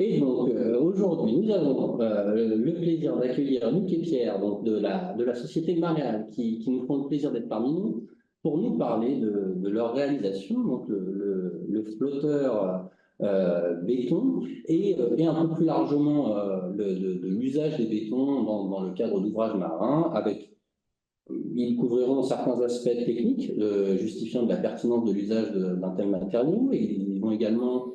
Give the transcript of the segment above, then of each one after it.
Et donc, aujourd'hui, nous avons le plaisir d'accueillir Luc et Pierre donc de la société Marianne qui nous font le plaisir d'être parmi nous pour nous parler de leur réalisation, donc le flotteur béton et un peu plus largement de l'usage des bétons dans le cadre d'ouvrages marins avec ils couvriront certains aspects techniques justifiant de la pertinence de l'usage d'un tel matériau et ils vont également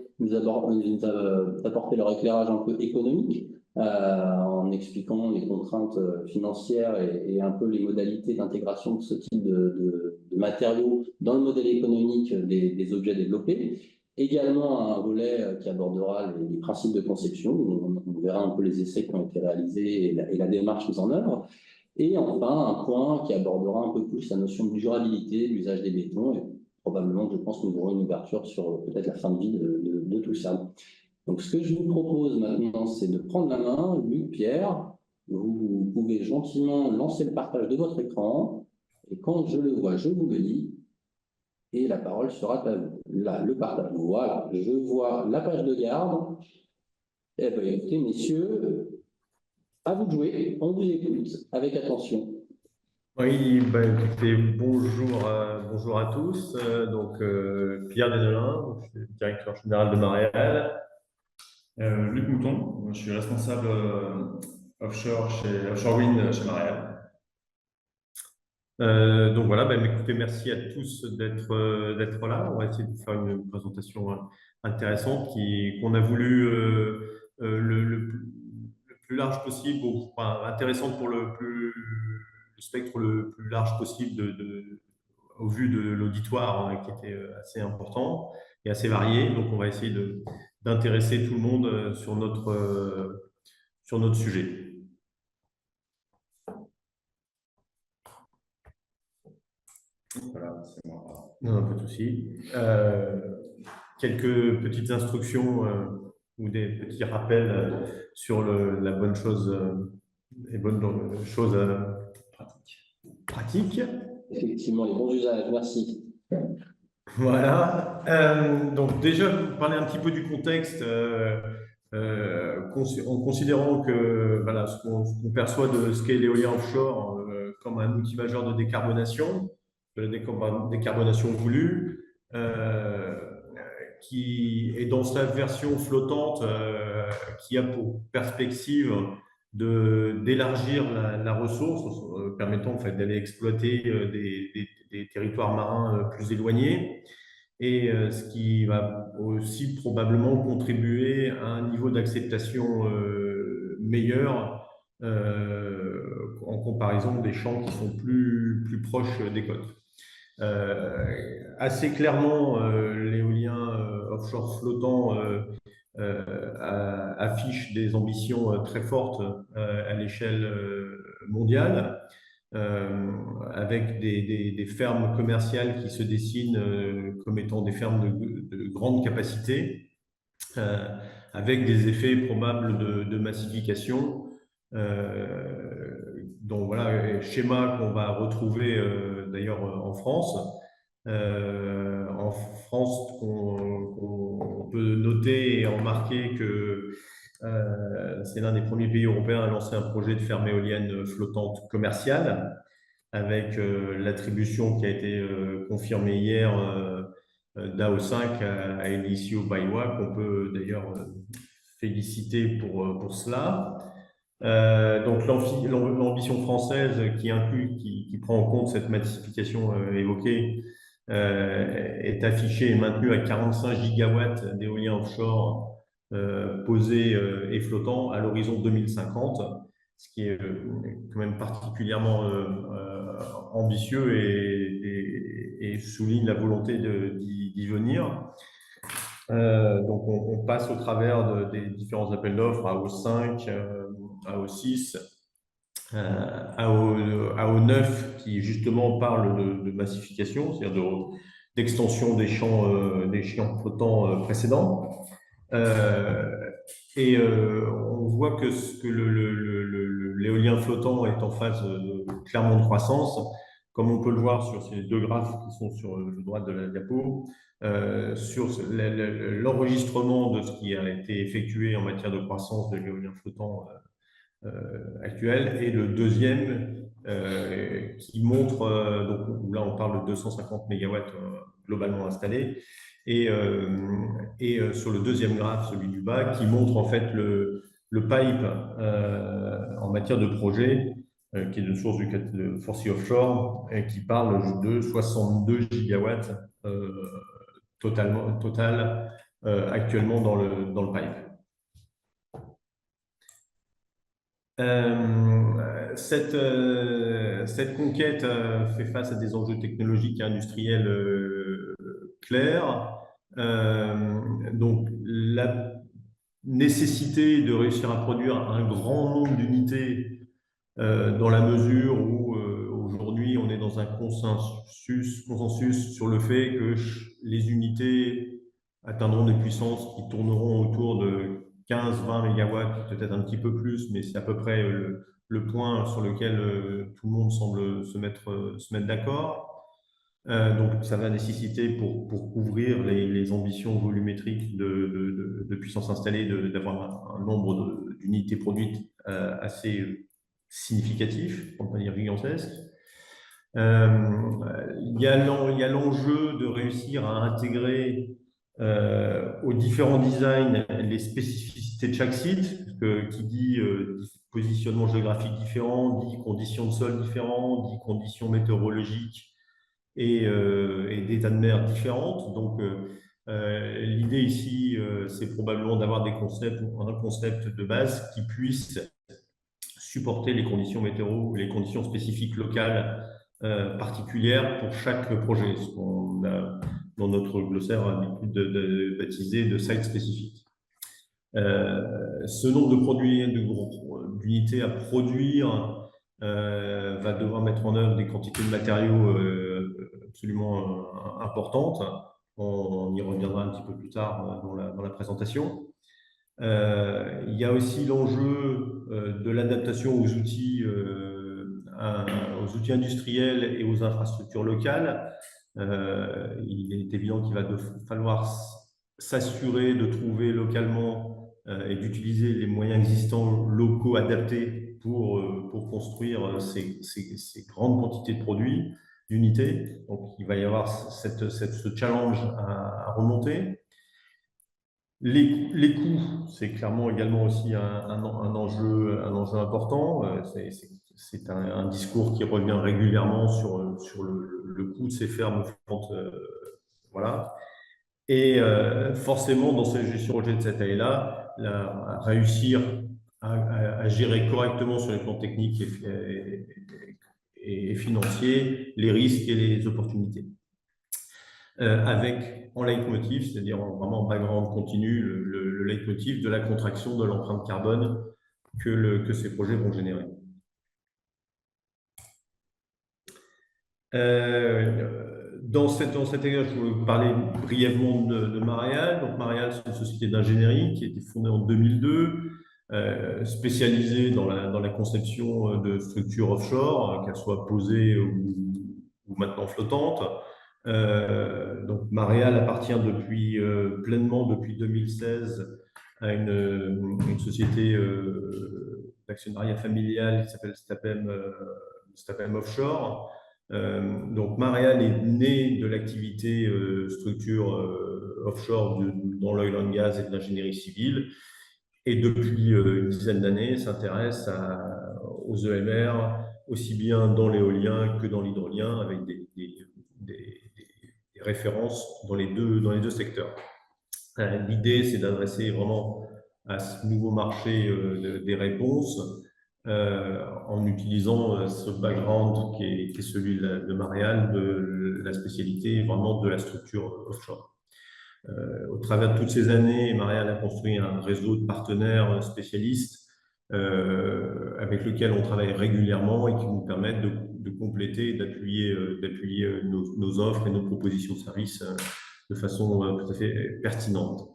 apporter leur éclairage un peu économique en expliquant les contraintes financières et un peu les modalités d'intégration de ce type de matériaux dans le modèle économique des objets développés. Également un volet qui abordera les principes de conception, où on verra un peu les essais qui ont été réalisés et la démarche mise en œuvre. Et enfin, un point qui abordera un peu plus la notion de durabilité, de l'usage des bétons, et probablement, je pense, nous aurons une ouverture sur peut-être la fin de vie de tout ça. Donc, ce que je vous propose maintenant, c'est de prendre la main, Luc, Pierre, vous pouvez gentiment lancer le partage de votre écran, et quand je le vois, je vous le dis, et la parole sera à vous. Là, le partage, voilà, je vois la page de garde. Eh bien, écoutez, messieurs, à vous de jouer, on vous écoute avec attention. Oui, bah, écoutez, bonjour, bonjour à tous. Pierre Deneulin, je suis directeur général de Maréal. Luc Mouton, je suis responsable offshore chez Offshore Wind chez Maréal. Donc voilà, bah, écoutez, merci à tous d'être là. On va essayer de vous faire une présentation intéressante qu'on a voulu le plus large possible, enfin, intéressante pour le spectre le plus large possible au vu de l'auditoire qui était assez important et assez varié. Donc, on va essayer d'intéresser tout le monde sur notre sujet. Voilà, c'est moi. Non, pas de souci. Quelques petites instructions ou des petits rappels sur la bonne chose et bonne chose pratique. Effectivement, les bons usages, merci. Voilà. Donc déjà, vous parler un petit peu du contexte en considérant que voilà, ce qu'on perçoit de ce qu'est l'éolien offshore comme un outil majeur de décarbonation, de la décarbonation voulue, qui est dans sa version flottante, qui a pour perspective d'élargir la ressource, permettant en fait, d'aller exploiter des territoires marins plus éloignés, et ce qui va aussi probablement contribuer à un niveau d'acceptation meilleur en comparaison des champs qui sont plus proches des côtes. Assez clairement, l'éolien offshore flottant affiche des ambitions très fortes à l'échelle mondiale, avec des fermes commerciales qui se dessinent comme étant des fermes de grande capacité, avec des effets probables de massification. Donc voilà, schéma qu'on va retrouver d'ailleurs en France. En France, on peut noter et remarquer que c'est l'un des premiers pays européens à lancer un projet de ferme éolienne flottante commerciale, avec l'attribution qui a été confirmée hier d'AO5 à Elisio Baiwa, qu'on peut d'ailleurs féliciter pour cela. Donc l'ambition française qui prend en compte cette massification évoquée est affichée et maintenue à 45 gigawatts d'éolien offshore posés et flottants à l'horizon 2050, ce qui est quand même particulièrement ambitieux et souligne la volonté d'y venir. Donc on passe au travers des différents appels d'offres à AO5, AO6, AO9 qui justement parle de massification, c'est-à-dire d'extension des champs flottants précédents. On voit que l'éolien flottant est en phase clairement de croissance, comme on peut le voir sur ces deux graphes qui sont sur le droite de la diapo, sur l'enregistrement de ce qui a été effectué en matière de croissance de l'éolien flottant actuel, et le deuxième qui montre, donc là on parle de 250 MW globalement installés, et sur le deuxième graphe, celui du bas, qui montre en fait le pipe en matière de projet, qui est une source de Foresty Offshore, et qui parle de 62 gigawatts total actuellement dans le pipe. Cette conquête fait face à des enjeux technologiques et industriels clairs. Donc, la nécessité de réussir à produire un grand nombre d'unités dans la mesure où aujourd'hui on est dans un consensus sur le fait que les unités atteindront des puissances qui tourneront autour de 15-20 mégawatts, peut-être un petit peu plus, mais c'est à peu près le point sur lequel tout le monde semble se mettre d'accord. Donc, ça va nécessiter pour couvrir les ambitions volumétriques de puissance installée d'avoir un nombre d'unités produites assez significatif, pour ne pas dire gigantesque. Il y a l'enjeu de réussir à intégrer aux différents designs les spécificités de chaque site, parce que qui dit positionnement géographique différent, dit conditions de sol différents, dit conditions météorologiques et d'état de mer différentes. Donc, l'idée ici, c'est probablement d'avoir un concept de base qui puisse supporter les conditions météo, les conditions spécifiques locales particulières pour chaque projet, ce qu'on a dans notre glossaire l'habitude de baptiser de site spécifique. Ce nombre d'unités à produire va devoir mettre en œuvre des quantités de matériaux absolument importantes. On y reviendra un petit peu plus tard dans la présentation. Il y a aussi l'enjeu de l'adaptation aux outils industriels et aux infrastructures locales. Il est évident qu'il va falloir s'assurer de trouver localement et d'utiliser les moyens existants locaux adaptés pour construire ces grandes quantités de produits, d'unités. Donc, il va y avoir ce challenge à remonter. Les coûts, c'est clairement également aussi un enjeu important. C'est un discours qui revient régulièrement sur le coût de ces fermes. Voilà. Et forcément, dans ces gestions de cette année-là, réussir à gérer correctement sur les plans techniques et financiers les risques et les opportunités. Avec en leitmotiv, c'est-à-dire vraiment en background continu, le leitmotiv de la contraction de l'empreinte carbone que ces projets vont générer. Dans cet exemple, je voulais vous parler brièvement de Mareal. Donc, Mareal, c'est une société d'ingénierie qui a été fondée en 2002, spécialisée dans la conception de structures offshore, qu'elles soient posées ou maintenant flottantes. Donc, Mareal appartient pleinement depuis 2016 à une société d'actionnariat familial qui s'appelle Stapem Offshore. Donc, Mareal est né de l'activité structure offshore dans l'oil and gas et de l'ingénierie civile, et depuis une dizaine d'années s'intéresse aux EMR, aussi bien dans l'éolien que dans l'hydrolien, avec des références dans les deux secteurs. L'idée, c'est d'adresser vraiment à ce nouveau marché des réponses en utilisant ce background qui est celui de Mareal, de la spécialité vraiment de la structure offshore. Au travers de toutes ces années, Mareal a construit un réseau de partenaires spécialistes avec lequel on travaille régulièrement et qui nous permettent de compléter et d'appuyer nos offres et nos propositions de services de façon tout à fait pertinente.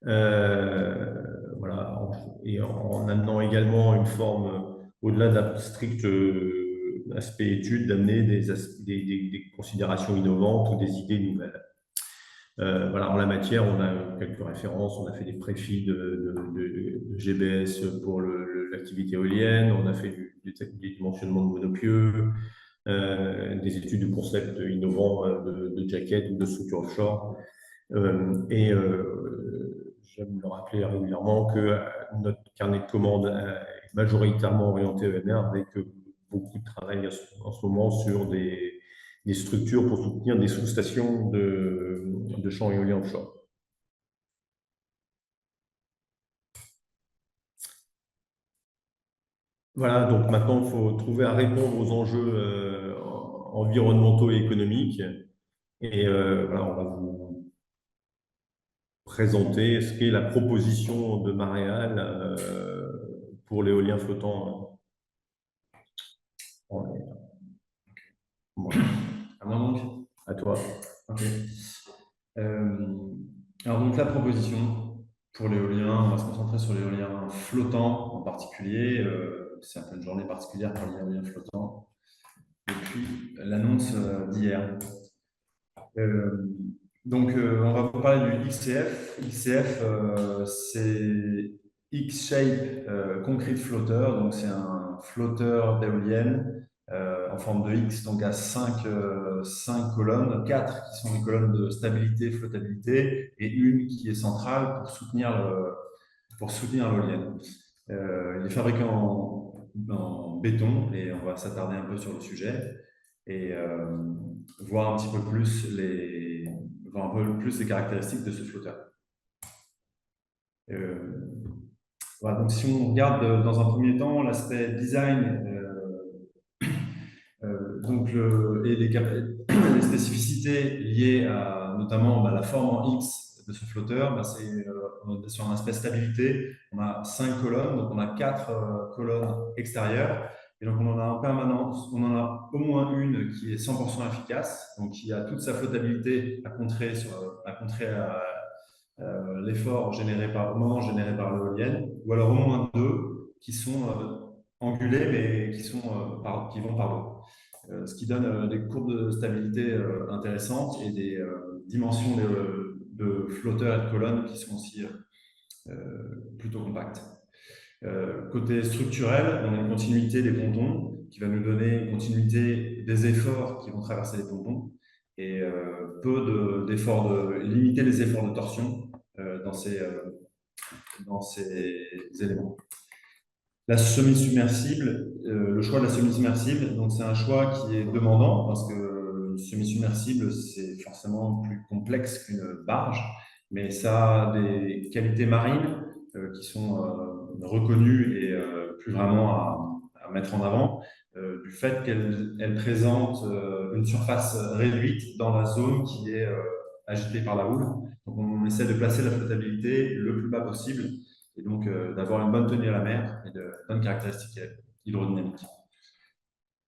Voilà, et en amenant également une forme, au-delà d'un strict aspect étude, d'amener des considérations innovantes ou des idées nouvelles. Voilà, en la matière, on a quelques références. On a fait des préfis de GBS pour l'activité éolienne. On a fait des dimensionnements de monopieux, des études de concepts innovants de jacket ou de structure offshore. J'aime le rappeler régulièrement que notre carnet de commandes est majoritairement orienté ENR, avec beaucoup de travail en ce moment sur des structures pour soutenir des sous-stations de champs éoliens offshore. Voilà, donc maintenant, il faut trouver à répondre aux enjeux environnementaux et économiques. Et voilà, on va vous présenter ce qu'est la proposition de Maréal pour l'éolien flottant en mer. Voilà. À moi donc? À toi. Ok. Alors donc la proposition pour l'éolien, on va se concentrer sur l'éolien flottant en particulier. C'est un peu une journée particulière pour l'éolien flottant. Et puis l'annonce d'hier. Donc on va vous parler du XCF. XCF, c'est X-Shape Concrete Floater. Donc c'est un flotteur d'éolienne en forme de X, donc à 5 colonnes, 4 qui sont des colonnes de stabilité, flottabilité, et une qui est centrale pour soutenir l'éolienne. Il est fabriqué en béton, et on va s'attarder un peu sur le sujet et voir un petit peu plus les caractéristiques de ce flotteur. Voilà, donc si on regarde dans un premier temps l'aspect design, et les spécificités liées à notamment la forme en X de ce flotteur, c'est sur un aspect stabilité. On a 5 colonnes, donc on a 4 colonnes extérieures, et donc on en a en permanence, on en a au moins une qui est 100% efficace, donc qui a toute sa flottabilité à contrer l'effort généré par l'éolienne, ou alors au moins 2 qui sont angulées mais qui vont par l'eau. Ce qui donne des courbes de stabilité intéressantes et des dimensions de flotteurs et de colonnes qui sont aussi plutôt compactes. Côté structurel, on a une continuité des pontons qui va nous donner une continuité des efforts qui vont traverser les pontons et limiter les efforts de torsion dans ces éléments. La semi-submersible, le choix de la semi-submersible, donc c'est un choix qui est demandant parce que une semi-submersible, c'est forcément plus complexe qu'une barge, mais ça a des qualités marines qui sont reconnues et plus vraiment à mettre en avant, du fait qu'elle présente une surface réduite dans la zone qui est agitée par la houle. Donc on essaie de placer la flottabilité le plus bas possible, et donc d'avoir une bonne tenue à la mer et de bonnes caractéristiques hydrodynamiques.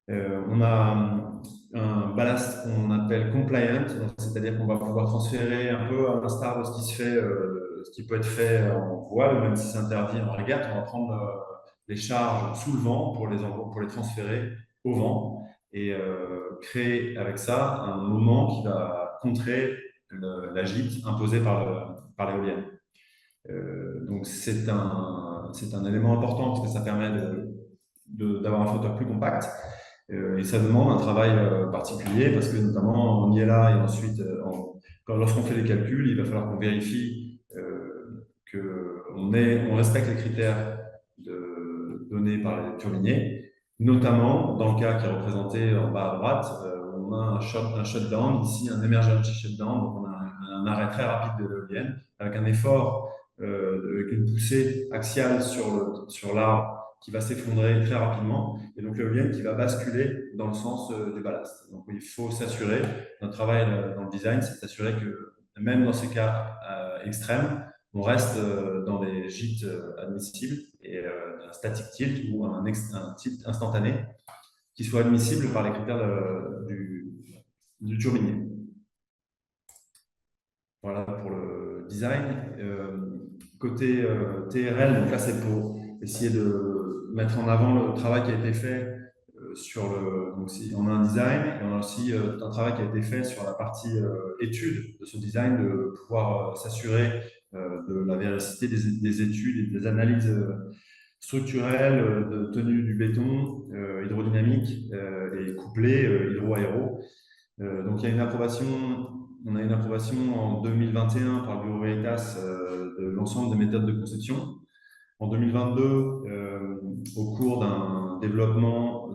On a un ballast qu'on appelle compliant, c'est-à-dire qu'on va pouvoir transférer un peu à l'instar de ce qui peut être fait en voile, même si c'est interdit en régate. On va prendre les charges sous le vent pour les transférer au vent et créer avec ça un moment qui va contrer la gîte imposée par l'éolienne. Donc c'est un élément important parce que ça permet d'avoir un flotteur plus compact, et ça demande un travail particulier parce que notamment on y est là et ensuite lorsqu'on fait les calculs, il va falloir qu'on vérifie qu'on respecte les critères donnés par les turbiniers, notamment dans le cas qui est représenté en bas à droite, on a un shutdown, ici un emergency shutdown, donc on a un arrêt très rapide de l'éolienne avec un effort avec une poussée axiale sur l'arbre qui va s'effondrer très rapidement, et donc l'éolienne qui va basculer dans le sens du ballast. Donc il faut s'assurer, notre travail dans le design, c'est s'assurer que même dans ces cas extrêmes, on reste dans des gîtes admissibles et un static tilt ou un tilt instantané qui soit admissible par les critères du turbinier. Voilà pour le design. Côté TRL, donc là c'est pour essayer de mettre en avant le travail qui a été fait donc on a un design et on a aussi un travail qui a été fait sur la partie étude de ce design, de pouvoir s'assurer de la véracité des études et des analyses structurelles de tenue du béton, hydrodynamique et couplé hydro-aéro. Donc il y a une approbation, on a une approbation en 2021 par le Bureau Veritas de l'ensemble des méthodes de conception. En 2022, au cours d'un développement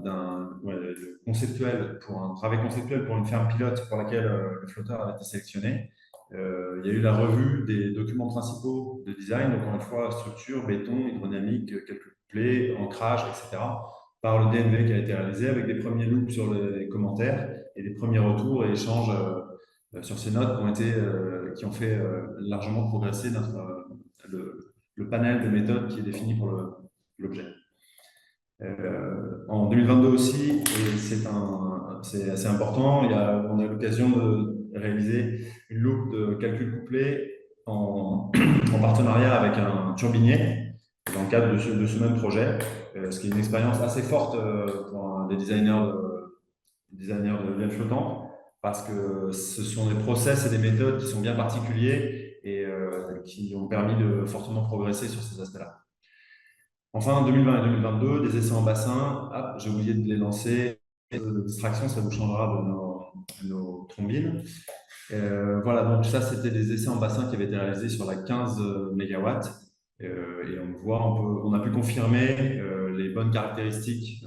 conceptuel, pour un travail conceptuel pour une ferme pilote pour laquelle le flotteur a été sélectionné, il y a eu la revue des documents principaux de design, donc encore une fois structure, béton, hydrodynamique, calcul couplé, ancrage, etc., par le DNV qui a été réalisé avec des premiers loops sur les commentaires et des premiers retours et échanges sur ces notes qui ont fait largement progresser le panel de méthodes qui est défini pour l'objet. En 2022 aussi, et c'est assez important, on a eu l'occasion de réaliser une loupe de calcul couplé en partenariat avec un turbinier dans le cadre de ce même projet, ce qui est une expérience assez forte pour des designers de flottante, parce que ce sont des process et des méthodes qui sont bien particuliers et qui ont permis de fortement progresser sur ces aspects-là. Enfin, 2020 et 2022, des essais en bassin. Ah, j'ai oublié de les lancer. De distraction, ça vous changera de nos trombines. Voilà, donc ça, c'était des essais en bassin qui avaient été réalisés sur la 15 MW. Et on voit, on a pu confirmer les bonnes caractéristiques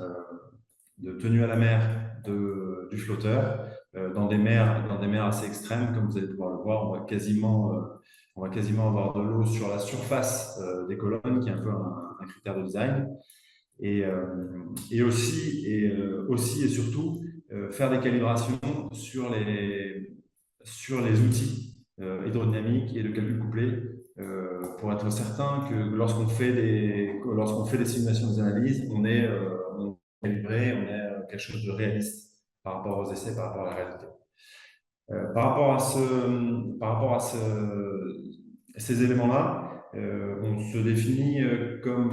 de tenue à la mer du flotteur dans des mers assez extrêmes, comme vous allez pouvoir le voir. On va quasiment avoir de l'eau sur la surface des colonnes, qui est un peu un critère de design. Et aussi et surtout faire des calibrations sur les outils hydrodynamiques et de calcul couplé pour être certain que lorsqu'on fait des simulations, des analyses, on est calibré, on est quelque chose de réaliste par rapport aux essais, par rapport à la réalité. Par rapport à ces éléments-là, on se définit comme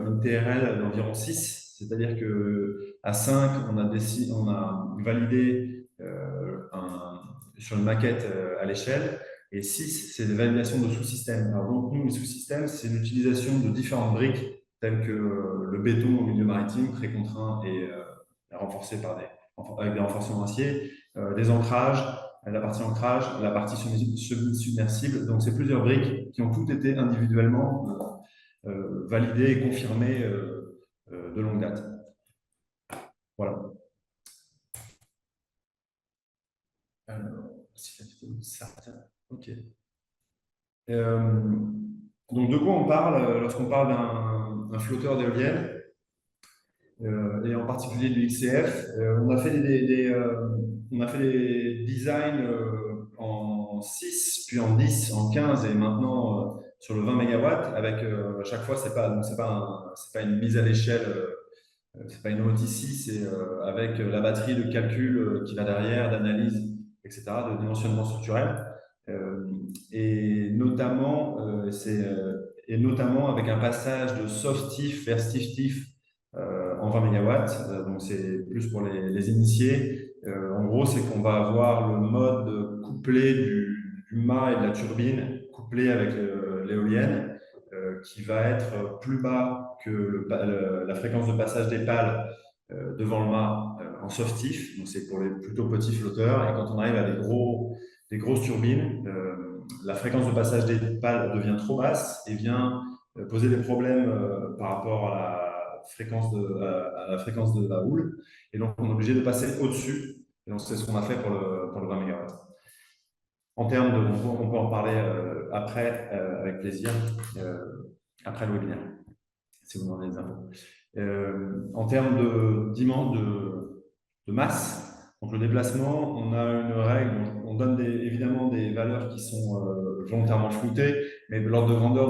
une TRL d'environ 6, c'est-à-dire qu'à 5, on a validé sur une maquette à l'échelle, et 6, c'est des validations de sous-systèmes. Alors donc, nous, les sous-systèmes, c'est l'utilisation de différentes briques, telles que le béton au milieu maritime, très contraint et renforcé avec des renforcements acier, des ancrages, la partie ancrage, la partie semi-submersible. Donc, c'est plusieurs briques qui ont toutes été individuellement validées et confirmées de longue date. Voilà. Alors, si la vidéo s'arrête. OK. Donc, de quoi on parle lorsqu'on parle d'un flotteur d'éolienne et en particulier du XCF? On a fait des designs en 6, puis en 10, en 15 et maintenant sur le 20 MW avec à chaque fois, c'est pas une mise à l'échelle, c'est pas une OTC, c'est avec la batterie de calcul qui va derrière, d'analyse, etc., de dimensionnement structurel. Et notamment avec un passage de soft-TIF vers stiff-TIF en 20 MW, donc c'est plus pour les initiés. En gros, c'est qu'on va avoir le mode couplé du mât et de la turbine, couplé avec l'éolienne, qui va être plus bas que la fréquence de passage des pales devant le mât en soft-TIF, donc c'est pour les plutôt petits flotteurs. Et quand on arrive à des grosses turbines, la fréquence de passage des pales devient trop basse et vient poser des problèmes par rapport à la fréquence de la houle. Et donc, on est obligé de passer au-dessus. Et donc, c'est ce qu'on a fait pour le 20 MW. En termes de... On peut en parler après, avec plaisir, après le webinaire, si vous demandez des infos. En termes de masse, donc le déplacement, on a une règle, on donne évidemment des valeurs qui sont volontairement floutées, mais l'ordre de grandeur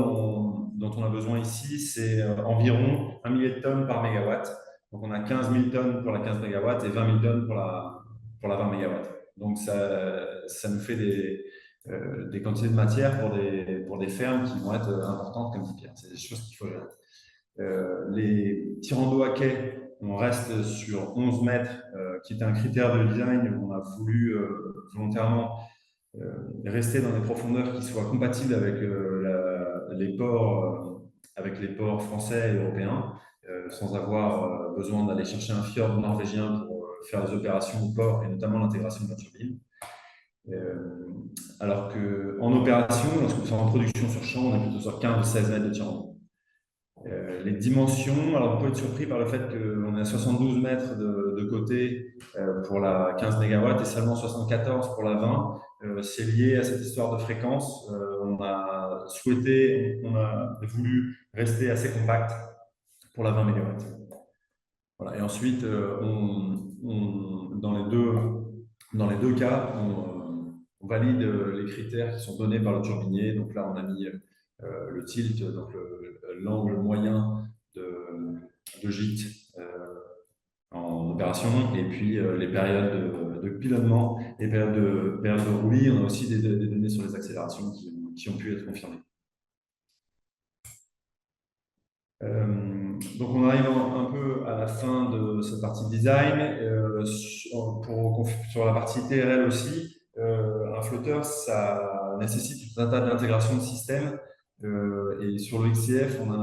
dont on a besoin ici, c'est environ 1 millier de tonnes par mégawatt. Donc on a 15 000 tonnes pour la 15 MW et 20 000 tonnes pour la 20 MW. Donc ça nous fait des quantités de matière pour des fermes qui vont être importantes comme Tipierre. C'est des choses qu'il faut gérer. Les tirants d'eau à quai, on reste sur 11 mètres, qui est un critère de design où on a voulu volontairement rester dans des profondeurs qui soient compatibles avec avec les ports français et européens, sans avoir besoin d'aller chercher un fjord norvégien pour faire des opérations au port et notamment l'intégration de la turbine. Alors qu'en opération, lorsqu'on fait en production sur champ, on est plutôt sur 15-16 mètres de tirant. Les dimensions, alors on peut être surpris par le fait qu'on est à 72 mètres de côté pour la 15 MW et seulement 74 pour la 20. C'est lié à cette histoire de fréquence. On a voulu rester assez compact pour la 20 MW. Voilà. Et ensuite, dans les deux cas, on valide les critères qui sont donnés par le turbinier. Donc là, on a mis le tilt, donc l'angle moyen de gîte en opération, et puis les périodes de pilonnement, les périodes de roulis. On a aussi des données sur les accélérations qui ont pu être confirmées. Donc on arrive un peu à la fin de cette partie design. Sur la partie TRL aussi, un flotteur, ça nécessite tout un tas d'intégrations de systèmes. Et sur le XCF, on a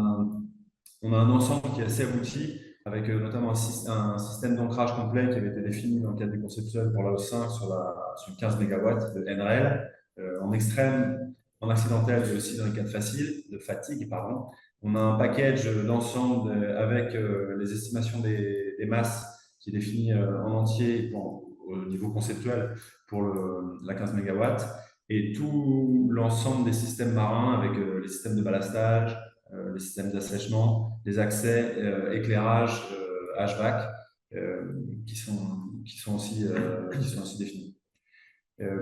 un ensemble qui est assez abouti, avec notamment un système d'ancrage complet qui avait été défini dans le cadre du conceptuel pour la O5 sur 15 MW de NRL, en extrême, en accidentel et aussi dans les cas de fatigue, pardon. On a un package d'ensemble avec les estimations des masses qui est défini en entier au niveau conceptuel pour la 15 MW, et tout l'ensemble des systèmes marins avec les systèmes de ballastage, les systèmes d'assèchement, les accès, éclairage, HVAC, qui sont aussi définis.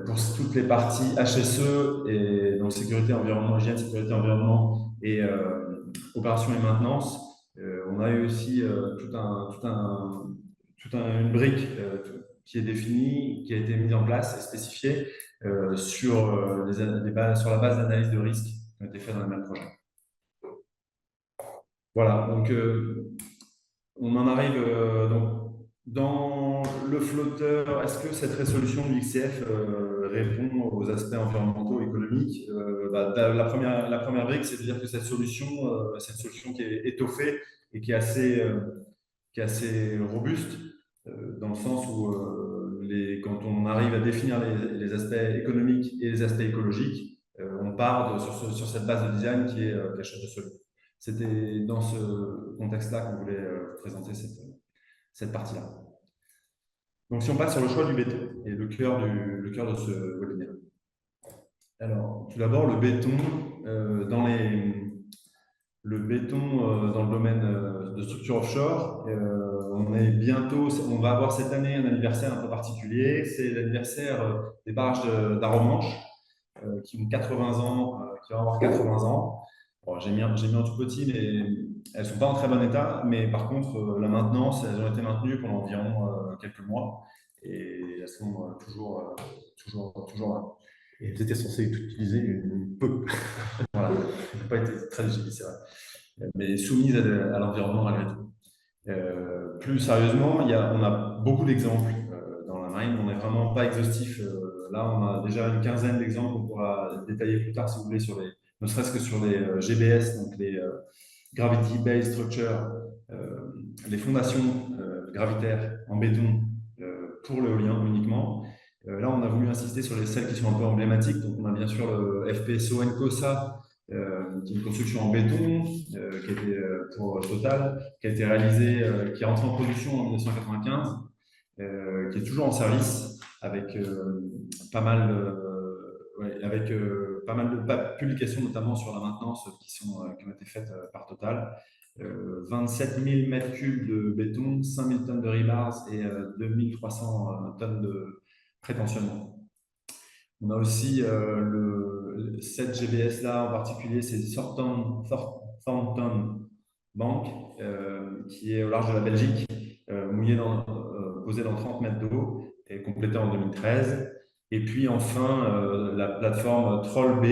Pour toutes les parties HSE, et donc sécurité environnement, hygiène, sécurité environnement et opération et maintenance, on a eu aussi une brique qui est définie, qui a été mise en place et spécifiée sur la base d'analyse de risque qui ont été faites dans le même projet. Voilà, donc on en arrive donc dans le flotteur. Est-ce que cette résolution du XCF répond aux aspects environnementaux et économiques? La première brique, c'est de dire que cette solution qui est étoffée et qui est assez robuste, dans le sens où quand on arrive à définir les aspects économiques et les aspects écologiques, on part sur cette base de design qui est quelque chose de solide. C'était dans ce contexte-là qu'on voulait présenter cette partie-là. Donc, si on passe sur le choix du béton et le cœur de ce webinaire. Alors, tout d'abord, le béton dans le domaine de structure offshore. On va avoir cette année un anniversaire un peu particulier. C'est l'anniversaire des barrages d'Arromanches qui ont 80 ans, qui vont avoir 80 ans. Bon, j'ai mis un tout petit, mais elles ne sont pas en très bon état. Mais par contre, la maintenance, elles ont été maintenues pendant environ quelques mois. Et elles sont toujours là. Et elles étaient censées être utilisées peu. Voilà, elles n'ont pas été très utilisées, c'est vrai. Mais soumises à l'environnement malgré tout. Plus sérieusement, on a beaucoup d'exemples dans la mine. On n'est vraiment pas exhaustif. Là, on a déjà une quinzaine d'exemples qu'on pourra détailler plus tard si vous voulez, ne serait-ce que sur les GBS, donc les Gravity Based Structure, les fondations gravitaires en béton pour l'éolien uniquement. Là, on a voulu insister sur celles qui sont un peu emblématiques. Donc, on a bien sûr le FPSO Encosa, qui est une construction en béton, qui était pour Total, qui a été réalisée, qui est entrée en production en 1995, qui est toujours en service avec pas mal de publications, notamment sur la maintenance, qui ont été faites par Total. 27 000 m3 de béton, 5 000 tonnes de rebars et 2 300 tonnes de prétentionnement. On a aussi cette GBS là en particulier, c'est Thornton Bank, qui est au large de la Belgique, posée dans 30 mètres d'eau et complétée en 2013. Et puis enfin la plateforme Troll B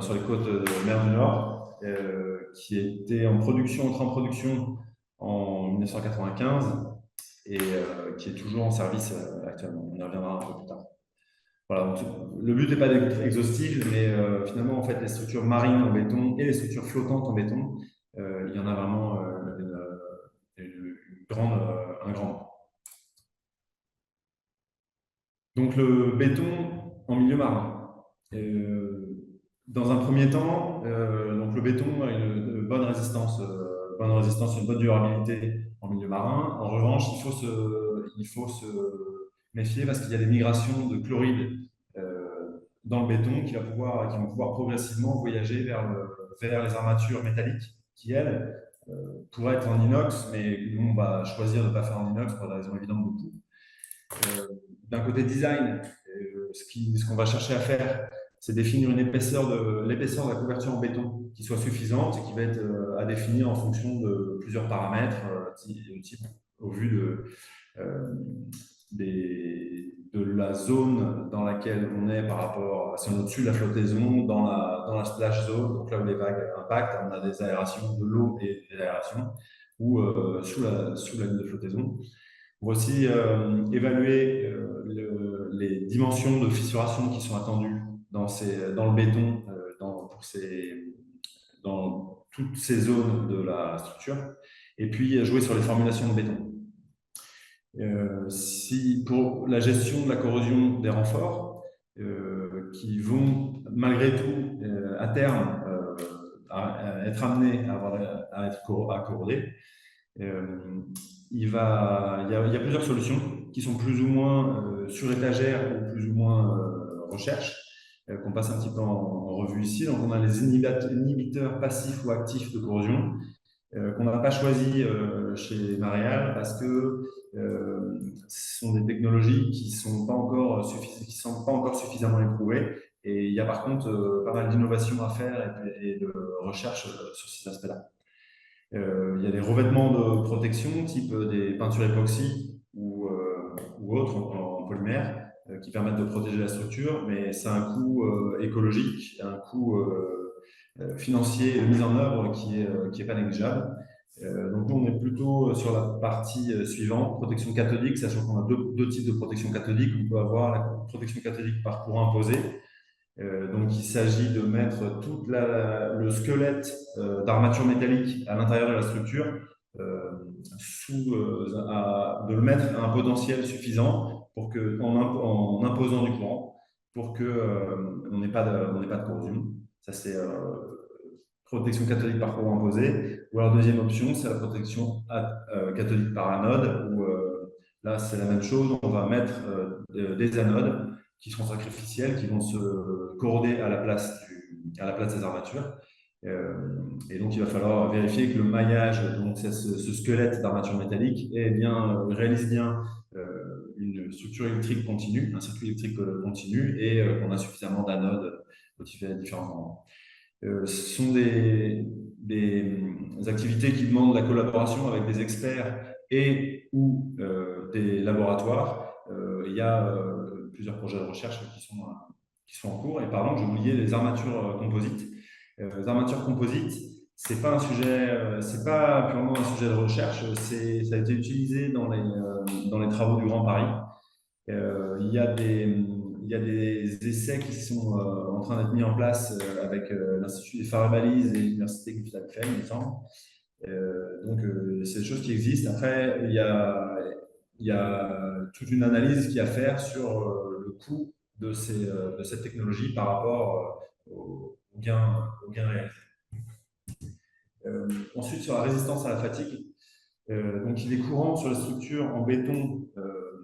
sur les côtes de mer du Nord, qui était entrée en production en 1995 et qui est toujours en service actuellement. On y reviendra un peu plus tard. Voilà, donc, le but n'est pas d'être exhaustif, mais finalement, en fait, les structures marines en béton et les structures flottantes en béton, il y en a vraiment un grand nombre. Donc, le béton en milieu marin. Dans un premier temps, donc le béton a une bonne résistance, une bonne durabilité en milieu marin. En revanche, il faut se méfier parce qu'il y a des migrations de chloride dans le béton qui vont pouvoir progressivement voyager vers les armatures métalliques qui, elles, pourraient être en inox, mais nous, on va choisir de ne pas faire en inox pour des raisons évidentes de coût. D'un côté design, ce qu'on va chercher à faire, c'est définir l'épaisseur de la couverture en béton qui soit suffisante et qui va être à définir en fonction de plusieurs paramètres au vu de la zone dans laquelle on est par rapport à si on est au-dessus de la flottaison, dans la splash zone, donc là où les vagues impactent, on a des aérations de l'eau et des aérations, ou sous la ligne de flottaison. On va aussi évaluer les dimensions de fissuration qui sont attendues dans le béton, dans toutes ces zones de la structure, et puis jouer sur les formulations de béton. Pour la gestion de la corrosion des renforts, qui vont malgré tout à terme être amenés à corroder, il y a plusieurs solutions qui sont plus ou moins sur étagère ou plus ou moins recherche, qu'on passe un petit peu en revue ici. Donc, on a les inhibiteurs passifs ou actifs de corrosion, qu'on n'a pas choisi chez Maréal parce que ce sont des technologies qui ne sont pas encore suffisamment éprouvées. Et il y a par contre pas mal d'innovations à faire et de recherche sur ces aspects-là. Il y a des revêtements de protection, type des peintures époxy ou autres en polymère, qui permettent de protéger la structure, mais c'est un coût écologique, un coût financier de mise en œuvre qui est pas négligeable. Donc nous, on est plutôt sur la partie suivante, protection cathodique, sachant qu'on a deux types de protection cathodique. On peut avoir la protection cathodique par courant imposé. Donc il s'agit de mettre tout le squelette d'armature métallique à l'intérieur de la structure, de le mettre à un potentiel suffisant en imposant du courant pour qu'on n'ait pas de corrosion. Ça, c'est protection cathodique par courant imposé. Ou alors, deuxième option, c'est la protection cathodique par anode, où là, c'est la même chose. On va mettre des anodes qui seront sacrificielles, qui vont se corroder à la place des armatures. Et donc, il va falloir vérifier que le maillage, donc ce squelette d'armature métallique, réalise bien une structure électrique continue, un circuit électrique continu, et qu'on a suffisamment d'anodes motivées à différents moments. Ce sont des activités qui demandent la collaboration avec des experts ou des laboratoires. Il y a plusieurs projets de recherche qui sont en cours. Et par exemple, j'ai oublié les armatures composites. Les armatures composites, c'est pas purement un sujet de recherche. Ça a été utilisé dans les travaux du Grand Paris. Il y a des essais qui sont en train d'être mis en place avec l'Institut des phares et balises et l'Université Gustavsson, il me semble. Donc, c'est des choses qui existent. Après, il y a toute une analyse qu'il y a à faire sur le coût de cette technologie par rapport aux gains réalisés. Ensuite, sur la résistance à la fatigue. Donc, il est courant sur les structures en béton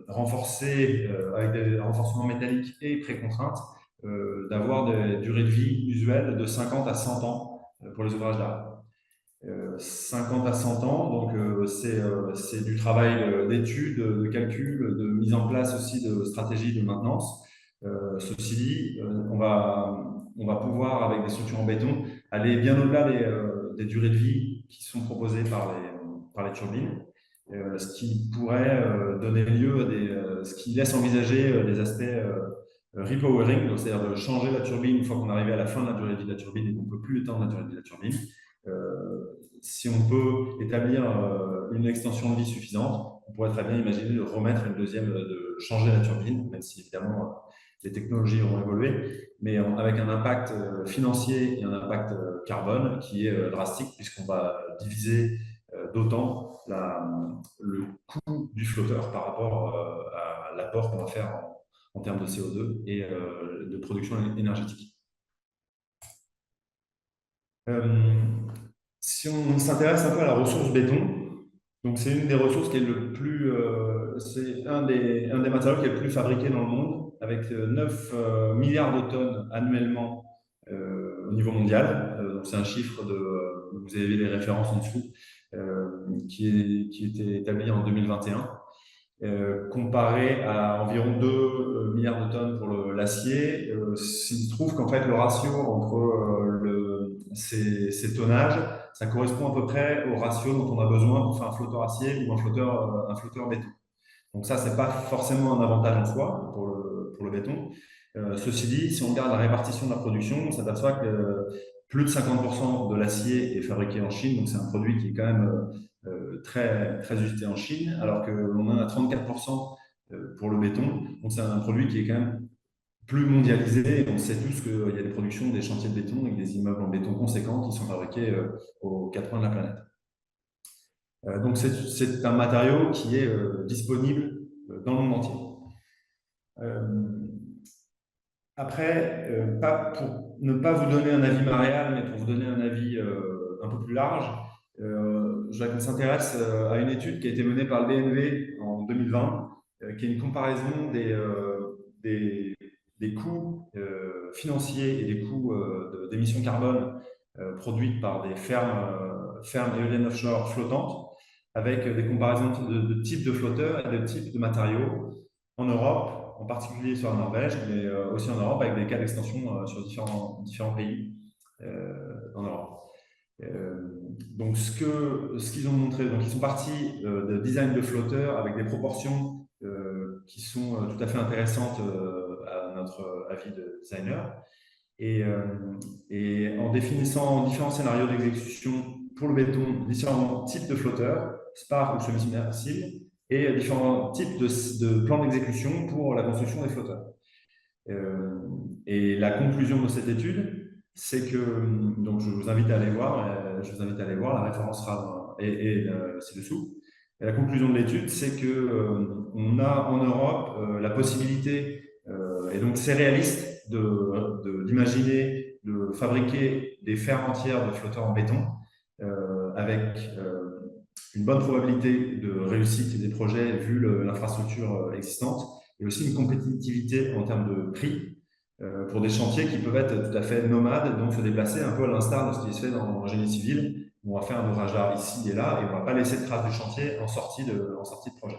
renforcées avec des renforcements métalliques et précontraintes d'avoir des durées de vie usuelles de 50 à 100 ans pour les ouvrages d'art. 50 à 100 ans, donc c'est du travail d'étude, de calcul, de mise en place aussi de stratégies de maintenance. Ceci dit, on va pouvoir, avec des structures en béton, aller bien au-delà des durées de vie qui sont proposées par les turbines, ce qui pourrait donner lieu à ce qui laisse envisager des aspects repowering, donc c'est-à-dire de changer la turbine une fois qu'on arrive à la fin de la durée de vie de la turbine et qu'on ne peut plus étendre la durée de vie de la turbine. si on peut établir une extension de vie suffisante, on pourrait très bien imaginer de remettre une deuxième, de changer la turbine, même si évidemment les technologies auront évolué, mais avec un impact financier et un impact carbone qui est drastique, puisqu'on va diviser d'autant le coût du flotteur par rapport à l'apport qu'on va faire en termes de CO2 et de production énergétique. Si on s'intéresse un peu à la ressource béton, donc c'est une des ressources qui est le plus, c'est un des matériaux qui est le plus fabriqué dans le monde, avec 9 milliards de tonnes annuellement au niveau mondial. Donc c'est un chiffre vous avez les références en dessous, qui était établi en 2021. Comparé à environ 2 milliards de tonnes pour l'acier, il se trouve qu'en fait le ratio entre ces tonnages, ça correspond à peu près au ratio dont on a besoin pour faire un flotteur acier ou un flotteur béton. Donc ça, c'est pas forcément un avantage en soi pour le béton. Ceci dit, si on regarde la répartition de la production, on s'aperçoit que plus de 50% de l'acier est fabriqué en Chine, donc c'est un produit qui est quand même très, très usité en Chine, alors qu'on en a 34% pour le béton. Donc c'est un produit qui est quand même plus mondialisé. On sait tous qu'il y a des productions, des chantiers de béton avec des immeubles en béton conséquents qui sont fabriqués aux quatre coins de la planète. Donc c'est un matériau qui est disponible dans le monde entier. Après, pour ne pas vous donner un avis Marial, mais pour vous donner un avis un peu plus large, je voudrais qu'on s'intéresse à une étude qui a été menée par le BNV en 2020, qui est une comparaison des coûts financiers et des coûts d'émissions carbone produites par des fermes éoliennes offshore flottantes, avec des comparaisons de types de flotteurs et de types de matériaux en Europe, en particulier sur la Norvège, mais aussi en Europe, avec des cas d'extension sur différents pays en Europe. Donc, ce qu'ils ont montré, donc ils sont partis de design de flotteurs avec des proportions qui sont tout à fait intéressantes à notre avis de designer. Et en définissant différents scénarios d'exécution pour le béton, différents types de flotteurs, spar ou semi-submersibles, et différents types de plans d'exécution pour la construction des flotteurs. Et la conclusion de cette étude, c'est que, donc je vous invite à aller voir, la référence sera ci-dessous. Et la conclusion de l'étude, c'est que on a en Europe la possibilité, et donc c'est réaliste d'imaginer de fabriquer des fermes entières de flotteurs en béton avec une bonne probabilité de réussite des projets vu l'infrastructure existante, et aussi une compétitivité en termes de prix pour des chantiers qui peuvent être tout à fait nomades, donc se déplacer un peu à l'instar de ce qui se fait dans le génie civil, où on va faire un ouvrage d'art ici et là, et on ne va pas laisser de traces du chantier en sortie de projet.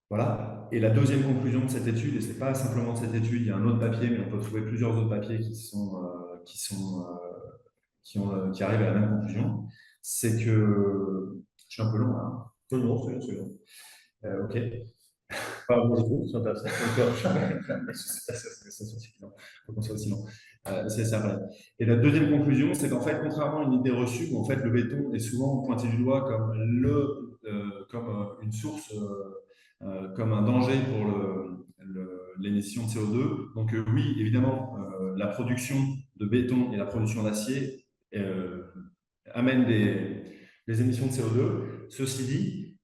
Voilà. Et la deuxième conclusion de cette étude, et ce n'est pas simplement de cette étude, il y a un autre papier, mais on peut trouver plusieurs autres papiers qui arrivent à la même conclusion, c'est que… Je suis un peu long, hein. Non, c'est long. Ok. Enfin, moi, je trouve que c'est intéressant. C'est aussi long. C'est ça. Et la deuxième conclusion, c'est qu'en fait, contrairement à une idée reçue, où en fait le béton est souvent pointé du doigt comme une source, comme un danger pour l'émission de CO2. Donc oui, évidemment, la production de béton et la production d'acier amènent des émissions de CO2. Ceci dit,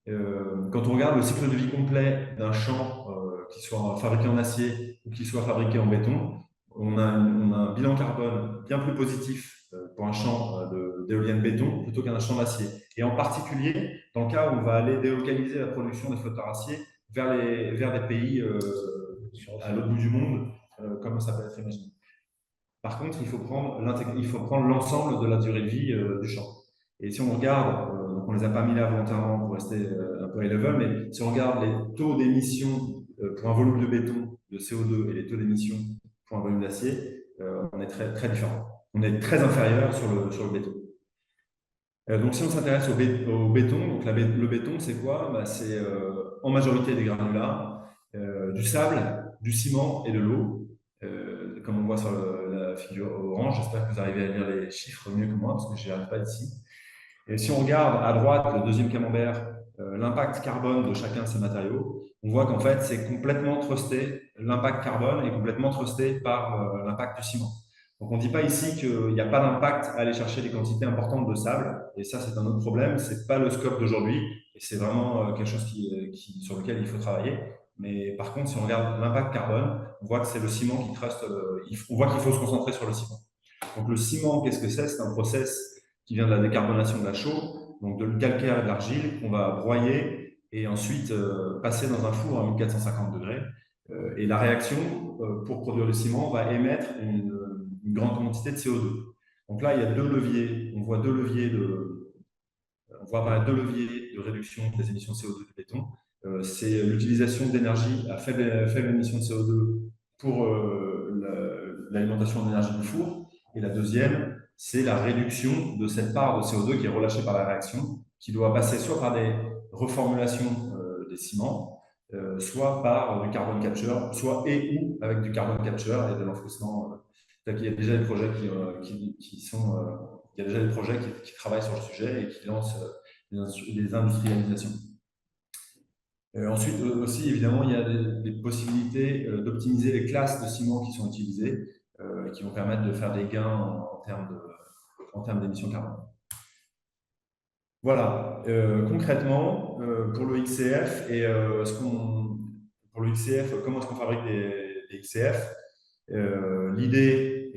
quand on regarde le cycle de vie complet d'un champ, qu'il soit fabriqué en acier ou qu'il soit fabriqué en béton, on a un bilan carbone bien plus positif pour un champ d'éoliennes béton plutôt qu'un champ d'acier. Et en particulier, dans le cas où on va aller délocaliser la production des flotteurs acier vers des pays à l'autre bout du monde, comme ça peut être imaginé. Par contre, il faut prendre l'ensemble de la durée de vie du champ. Et si on regarde, donc on ne les a pas mis là volontairement pour rester un peu high level, mais si on regarde les taux d'émission pour un volume de béton, de CO2, et les taux d'émission pour un volume d'acier, on est très, très différents. On est très inférieur sur le béton. Donc si on s'intéresse au béton, donc le béton c'est quoi? C'est en majorité des granulats, du sable, du ciment et de l'eau. comme on voit sur la figure orange. J'espère que vous arrivez à lire les chiffres mieux que moi, parce que je n'y arrive pas ici. Et si on regarde à droite le deuxième camembert, l'impact carbone de chacun de ces matériaux, on voit qu'en fait, c'est complètement trusté, l'impact carbone est complètement trusté par l'impact du ciment. Donc, on ne dit pas ici qu'il n'y a pas d'impact à aller chercher des quantités importantes de sable, et ça, c'est un autre problème, ce n'est pas le scope d'aujourd'hui, et c'est vraiment quelque chose sur lequel il faut travailler. Mais par contre, si on regarde l'impact carbone, on voit que c'est le ciment qui truste, on voit qu'il faut se concentrer sur le ciment. Donc, le ciment, qu'est-ce que c'est? C'est un process qui vient de la décarbonation de la chaux, donc de le calcaire et de l'argile qu'on va broyer et ensuite passer dans un four à 1450 degrés. Et la réaction, pour produire le ciment, va émettre une grande quantité de CO2. Donc là, il y a deux leviers. On voit apparaître deux leviers de réduction des émissions de CO2 du béton. C'est l'utilisation d'énergie à faible émission de CO2 pour l'alimentation d'énergie du four. Et la deuxième, c'est la réduction de cette part de CO2 qui est relâchée par la réaction, qui doit passer soit par des reformulations des ciments, soit par du carbone capture, soit et ou avec du carbone capture et de l'enfouissement. Il y a déjà des projets qui travaillent sur le sujet et qui lancent des industrialisations. Ensuite, aussi, évidemment, il y a des possibilités d'optimiser les classes de ciment qui sont utilisées, qui vont permettre de faire des gains en termes d'émissions carbone. Voilà, concrètement, pour le XCF comment est-ce qu'on fabrique des XCF? L'idée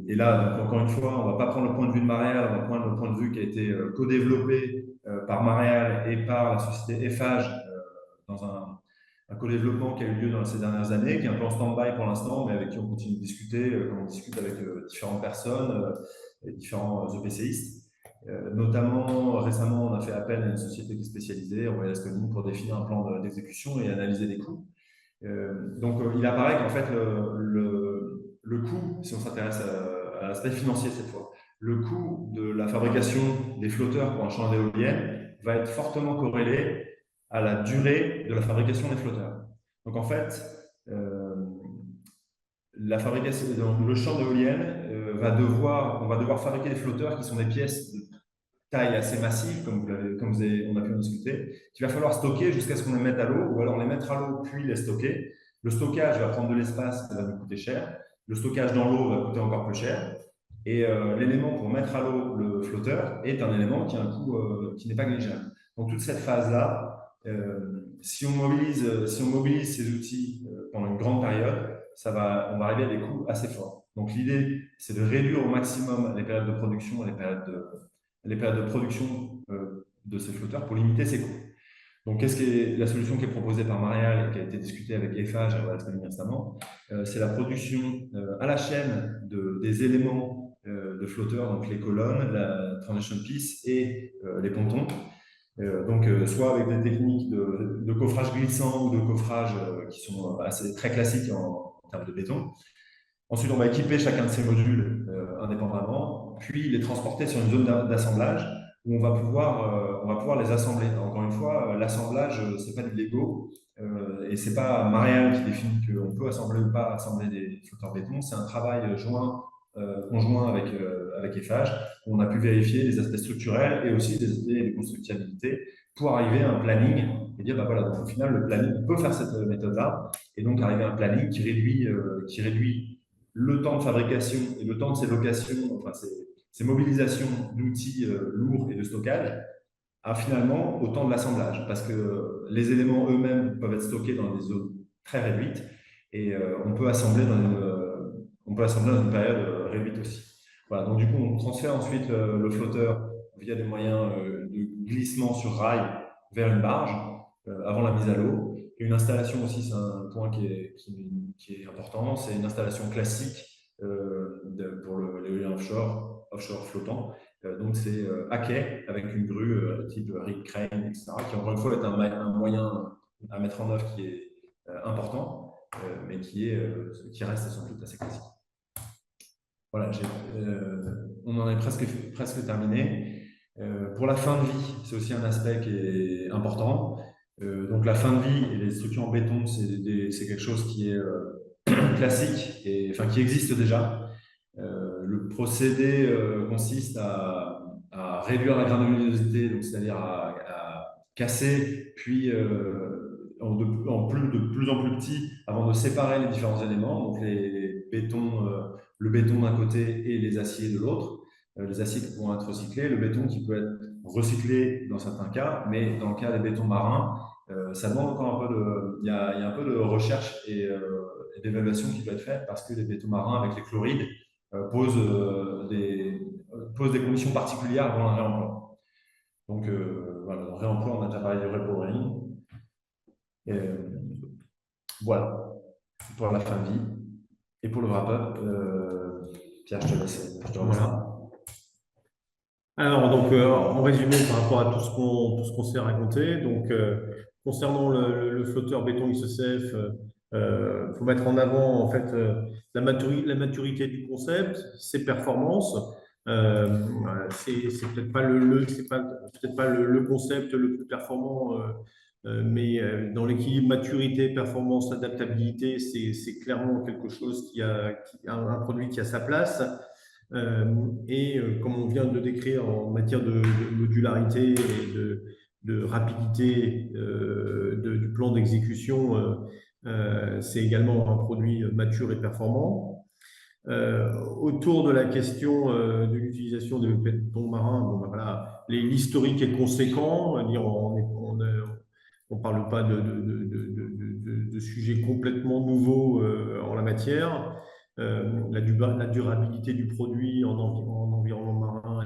est là, donc encore une fois, on ne va pas prendre le point de vue de Maréal, on va prendre le point de vue qui a été co-développé par Maréal et par la société Eiffage dans un co-développement qui a eu lieu dans ces dernières années, qui est un peu en stand-by pour l'instant, mais avec qui on continue de discuter, comme on discute avec différentes personnes et différents EPCistes. Notamment, récemment, on a fait appel à une société qui est spécialisée, Royal Asconing, pour définir un plan d'exécution et analyser les coûts. Donc, il apparaît qu'en fait, le coût, si on s'intéresse à l'aspect financier cette fois, le coût de la fabrication des flotteurs pour un champ d'éoliennes va être fortement corrélé à la durée de la fabrication des flotteurs. Donc, en fait, le champ d'éoliennes, on va devoir fabriquer des flotteurs qui sont des pièces de taille assez massive, comme on a pu en discuter, qu'il va falloir stocker jusqu'à ce qu'on les mette à l'eau, ou alors les mettre à l'eau puis les stocker. Le stockage va prendre de l'espace, ça va nous coûter cher. Le stockage dans l'eau va coûter encore plus cher. Et l'élément pour mettre à l'eau le flotteur est un élément qui a un coût qui n'est pas négligeable. Donc toute cette phase-là, si on mobilise ces outils pendant une grande période, on va arriver à des coûts assez forts. Donc l'idée, c'est de réduire au maximum les périodes de production et les périodes de production de ces flotteurs pour limiter ces coûts. Donc, qu'est-ce qui est la solution qui est proposée par Maréal et qui a été discutée avec Eiffage et Royal Asconing récemment? C'est la production à la chaîne des éléments de flotteurs, donc les colonnes, la transition piece et les pontons. Donc, soit avec des techniques de coffrage glissant ou de coffrage qui sont très classiques en termes de béton. Ensuite, on va équiper chacun de ces modules indépendamment, puis les transporter sur une zone d'assemblage où on va pouvoir les assembler. Encore une fois, l'assemblage, ce n'est pas du Lego et ce n'est pas Maréal qui définit qu'on peut assembler ou pas assembler des flotteurs béton. C'est un travail conjoint avec Eiffage où on a pu vérifier les aspects structurels et aussi les aspects de constructibilité pour arriver à un planning et dire, voilà, donc au final, le planning, on peut faire cette méthode-là et donc arriver à un planning qui réduit le temps de fabrication et le temps de ces locations, enfin ces mobilisations d'outils lourds et de stockage, à finalement au temps de l'assemblage, parce que les éléments eux-mêmes peuvent être stockés dans des zones très réduites et on peut assembler dans une période réduite aussi. Voilà, donc du coup, on transfère ensuite le flotteur via des moyens de glissement sur rail vers une barge avant la mise à l'eau. Et une installation aussi, c'est un point qui est important, c'est une installation classique pour l'éolien offshore flottant. Donc c'est à quai avec une grue type rig crane, etc., qui encore une fois est un moyen à mettre en œuvre qui est important, mais qui reste somme toute assez classique. Voilà, on en est presque terminé. Pour la fin de vie, c'est aussi un aspect qui est important. Donc la fin de vie et les structures en béton, c'est quelque chose qui est classique, enfin, qui existe déjà. Le procédé consiste à réduire la granulosité, donc c'est-à-dire à casser, puis de plus en plus petit, avant de séparer les différents éléments, donc le béton d'un côté et les aciers de l'autre. Les aciers qui pourront être recyclés, le béton qui peut être recyclé dans certains cas, mais dans le cas des bétons marins, ça demande encore un peu il y a un peu de recherche et d'évaluation qui doit être faite parce que les bétons marins avec les chlorides pose des conditions particulières avant un réemploi. Donc, voilà, le réemploi, on a déjà parlé du repowering. Voilà, pour la fin de vie. Et pour le wrap-up, Pierre, je te laisse la main. Alors, donc, en résumé, par rapport à tout ce qu'on s'est raconté, donc, concernant le flotteur béton XCF, faut mettre en avant, en fait, la maturité du concept, ses performances. C'est peut-être pas peut-être pas le concept le plus performant, mais dans l'équilibre maturité, performance, adaptabilité, c'est clairement quelque chose un produit qui a sa place. Comme on vient de décrire en matière de modularité et de rapidité du plan d'exécution, c'est également un produit mature et performant. Autour de la question de l'utilisation des bétons marins, bon, ben voilà, l'historique est conséquent. On ne parle pas de sujets complètement nouveaux en la matière. La durabilité du produit en environnement marin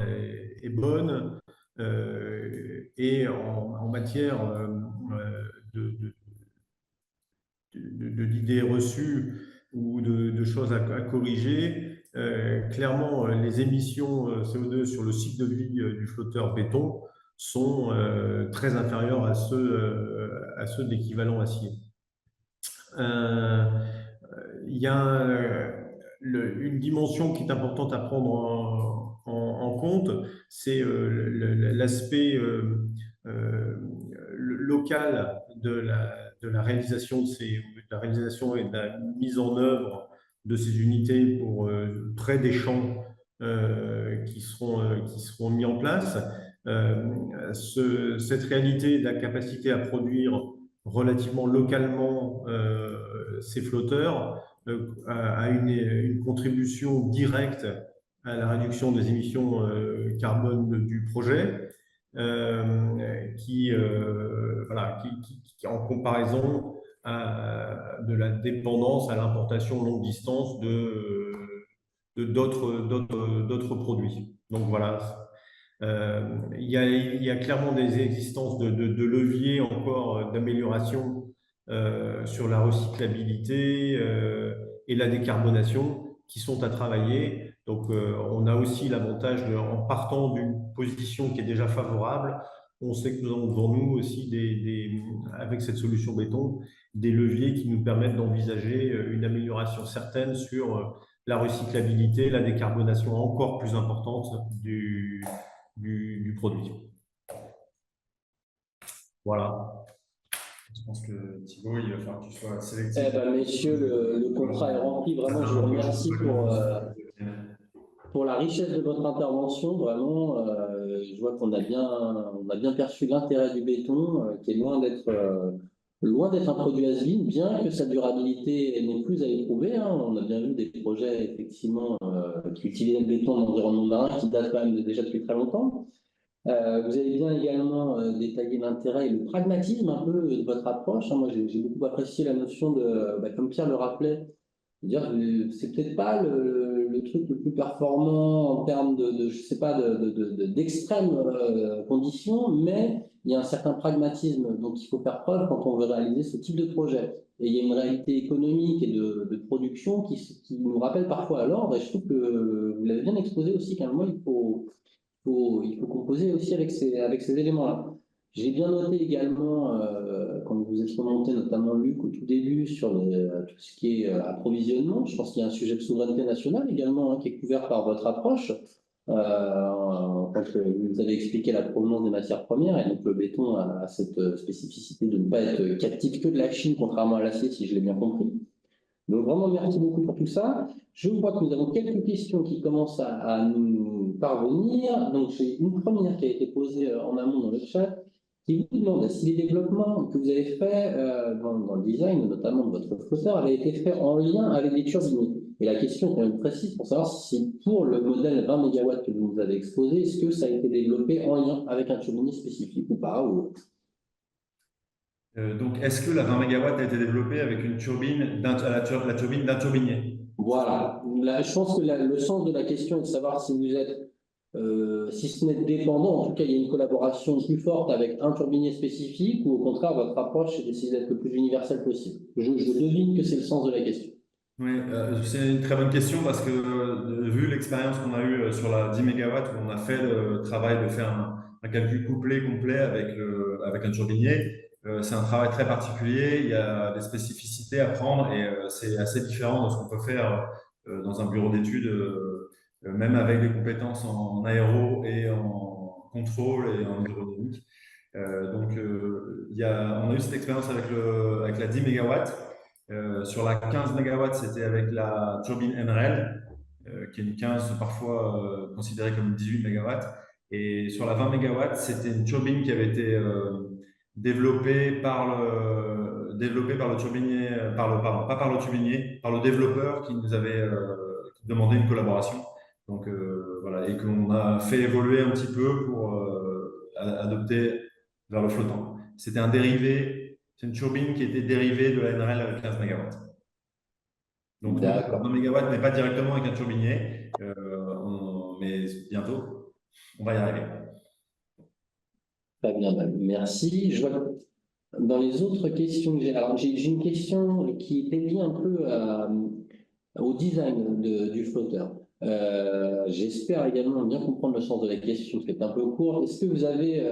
est bonne. Et en matière d'idées reçues ou de choses à corriger, clairement, les émissions CO2 sur le cycle de vie du flotteur béton sont très inférieures à ceux de l'équivalent acier. Il y a une dimension qui est importante à prendre en compte, c'est l'aspect local de la réalisation de la réalisation et de la mise en œuvre de ces unités près des champs qui seront mis en place. Cette réalité de la capacité à produire relativement localement ces flotteurs a une contribution directe à la réduction des émissions carbone du projet, qui en comparaison de la dépendance à l'importation longue distance d'autres produits. Donc voilà. Il y a clairement des existences de leviers encore d'amélioration sur la recyclabilité et la décarbonation qui sont à travailler. Donc, on a aussi l'avantage, en partant d'une position qui est déjà favorable, on sait que nous avons devant nous aussi, avec cette solution béton, des leviers qui nous permettent d'envisager une amélioration certaine sur la recyclabilité, la décarbonation encore plus importante du produit. Voilà. Je pense que Thibaut, il va falloir que tu sois sélectif. Messieurs, le contrat est rempli. Vraiment, je vous remercie pour la richesse de votre intervention. Vraiment, je vois qu'on a bien perçu l'intérêt du béton, qui est loin d'être un produit has-been, bien que sa durabilité n'ait plus à éprouver. Hein. On a bien vu des projets, effectivement, qui utilisaient le béton en environnement marin, qui datent quand même déjà depuis très longtemps. Vous avez bien également détaillé l'intérêt et le pragmatisme un peu de votre approche. Hein. Moi, j'ai beaucoup apprécié la notion comme Pierre le rappelait, c'est peut-être pas le truc le plus performant en termes je sais pas, d'extrêmes conditions, mais il y a un certain pragmatisme dont il faut faire preuve quand on veut réaliser ce type de projet. Et il y a une réalité économique et de production qui nous rappelle parfois à l'ordre. Et je trouve que vous l'avez bien exposé aussi qu'à un moment, il faut composer aussi avec ces éléments-là. J'ai bien noté également, quand vous êtes remonté, notamment Luc, au tout début, sur tout ce qui est approvisionnement. Je pense qu'il y a un sujet de souveraineté nationale également qui est couvert par votre approche. Quand vous avez expliqué la provenance des matières premières, et donc le béton a cette spécificité de ne pas être captif que de la Chine, contrairement à l'acier, si je l'ai bien compris. Donc vraiment, merci beaucoup pour tout ça. Je vois que nous avons quelques questions qui commencent à nous parvenir. Donc j'ai une première qui a été posée en amont dans le chat, qui vous demande si les développements que vous avez faits dans le design, notamment de votre flotteur, avaient été faits en lien avec les turbines. Et la question est quand même précise pour savoir si pour le modèle 20 MW que vous nous avez exposé, est-ce que ça a été développé en lien avec un turbinier spécifique ou pas ou... Donc, est-ce que la 20 MW a été développée avec une turbine, la turbine d'un turbinier? Voilà. Là, je pense que le sens de la question est de savoir si vous êtes, si ce n'est dépendant, en tout cas, il y a une collaboration plus forte avec un turbinier spécifique, ou au contraire, votre approche est d'essayer d'être le plus universel possible. Je devine que c'est le sens de la question. Oui, c'est une très bonne question parce que vu l'expérience qu'on a eue sur la 10 MW où on a fait le travail de faire un calcul couplé complet avec un turbinier, c'est un travail très particulier, il y a des spécificités à prendre et c'est assez différent de ce qu'on peut faire dans un bureau d'études, même avec des compétences en aéro et en contrôle et en hydrodynamique. On a eu cette expérience avec la 10 MW. Sur la 15 MW, c'était avec la turbine NREL, qui est une 15 parfois considérée comme une 18 MW. Et sur la 20 MW, c'était une turbine qui avait été développée par le turbinier, pas par le turbinier, par le développeur qui nous avait demandé une collaboration. Donc voilà, et qu'on a fait évoluer un petit peu pour adopter vers le flottant. C'était un dérivé, c'est une turbine qui était dérivée de la NRL avec 15 MW. Donc, non, 20 D'accord. MW n'est pas directement avec un turbinier, mais bientôt, on va y arriver. Très bien, merci. Je vois que dans les autres questions que j'ai, alors j'ai une question qui est liée un peu au design du flotteur. J'espère également bien comprendre le sens de la question, qui est un peu court. Est-ce que vous avez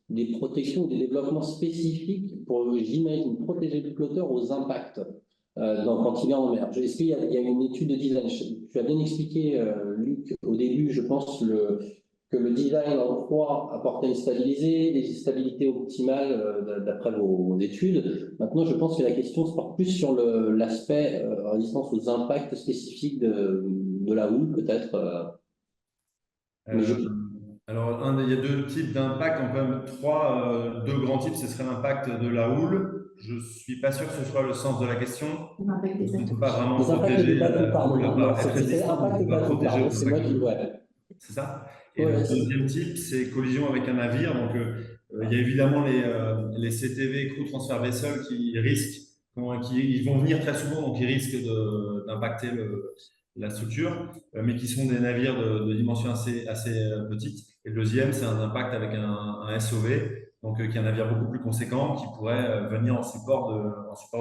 des protections, des développements spécifiques pour, j'imagine, protéger le flotteur aux impacts quand il est en mer? Est-ce qu'il y a une étude de design? Tu as bien expliqué, Luc, au début, je pense, que le design en croix apportait une stabilité optimale d'après vos études. Maintenant, je pense que la question se porte plus sur l'aspect résistance aux impacts spécifiques de la houle, peut-être. Mais Euh, alors, il y a deux types d'impact, donc même deux grands types, ce serait l'impact de la houle. Je ne suis pas sûr que ce soit le sens de la question. L'impact des On ne peut bateaux. pas vraiment les impacts protéger des bateaux, la houle à pardon. Non, part être c'est résistant, on impact ne des peut pas bateaux, protéger pardon. aux C'est impacts moi de qui. l'eau. Ouais. C'est ça. Et le Ouais, deuxième type, c'est collision avec un navire. Donc, il y a évidemment les CTV, Crew Transfer Vessel, qui risquent, ils vont venir très souvent, donc ils risquent d'impacter la structure, mais qui sont des navires de dimension assez petite. Et le deuxième, c'est un impact avec un SOV, donc qui est un navire beaucoup plus conséquent, qui pourrait venir en support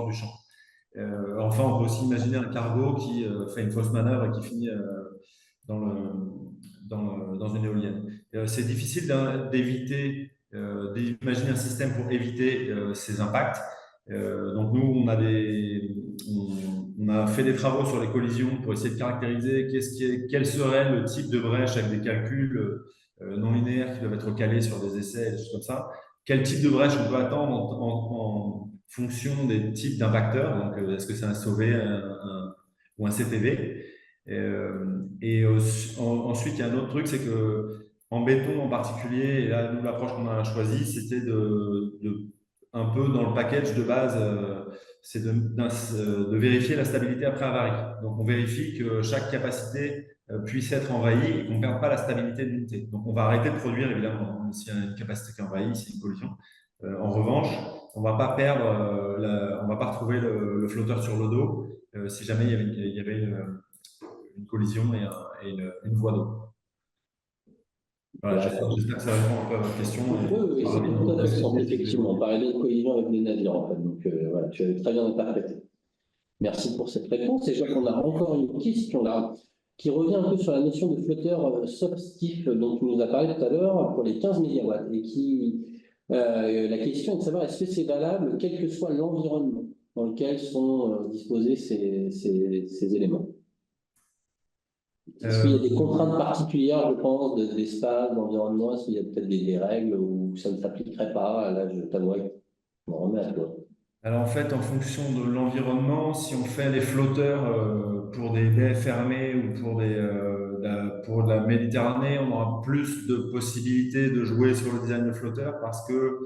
du champ. Enfin, on peut aussi imaginer un cargo qui fait une fausse manœuvre et qui finit dans, le, dans une éolienne. C'est difficile d'imaginer un système pour éviter ces impacts. Donc nous, on a fait des travaux sur les collisions pour essayer de caractériser quel serait le type de brèche avec des calculs non linéaires qui doivent être calés sur des essais, des choses comme ça. Quel type de brèche on peut attendre en fonction des types d'impacteurs. Donc, est-ce que c'est un SOV ou un CTV? Ensuite, il y a un autre truc, c'est que en béton en particulier, et là, nous, l'approche qu'on a choisie, c'était un peu dans le package de base, c'est de vérifier la stabilité après avarie. Donc, on vérifie que chaque capacité puisse être envahie et qu'on ne perde pas la stabilité de l'unité. Donc, on va arrêter de produire, évidemment, s'il y a une capacité qui est envahie, s'il y a une collision. En revanche, on va pas perdre, on va pas retrouver le flotteur sur le dos si jamais il y avait une collision et une voie d'eau. Voilà, j'espère que ça répond un peu à votre question. Oui, c'est tout à fait le sens, effectivement. On parlait bien de collision avec des navires, en fait. Donc, voilà, tu avais très bien interprété. Merci pour cette réponse. Et je vois qu'on a encore une question là, qui revient un peu sur la notion de flotteur soft-stiff dont tu nous as parlé tout à l'heure pour les 15 MW. Et la question est de savoir est-ce que c'est valable quel que soit l'environnement dans lequel sont disposés ces éléments. Est-ce qu'il y a des contraintes particulières, je pense, d'espace, d'environnement? Est-ce qu'il y a peut-être des règles où ça ne s'appliquerait pas? Là, je t'avoue, je me remets à toi. Alors en fait, en fonction de l'environnement, si on fait des flotteurs pour des baies fermées ou pour de la Méditerranée, on aura plus de possibilités de jouer sur le design de flotteurs parce que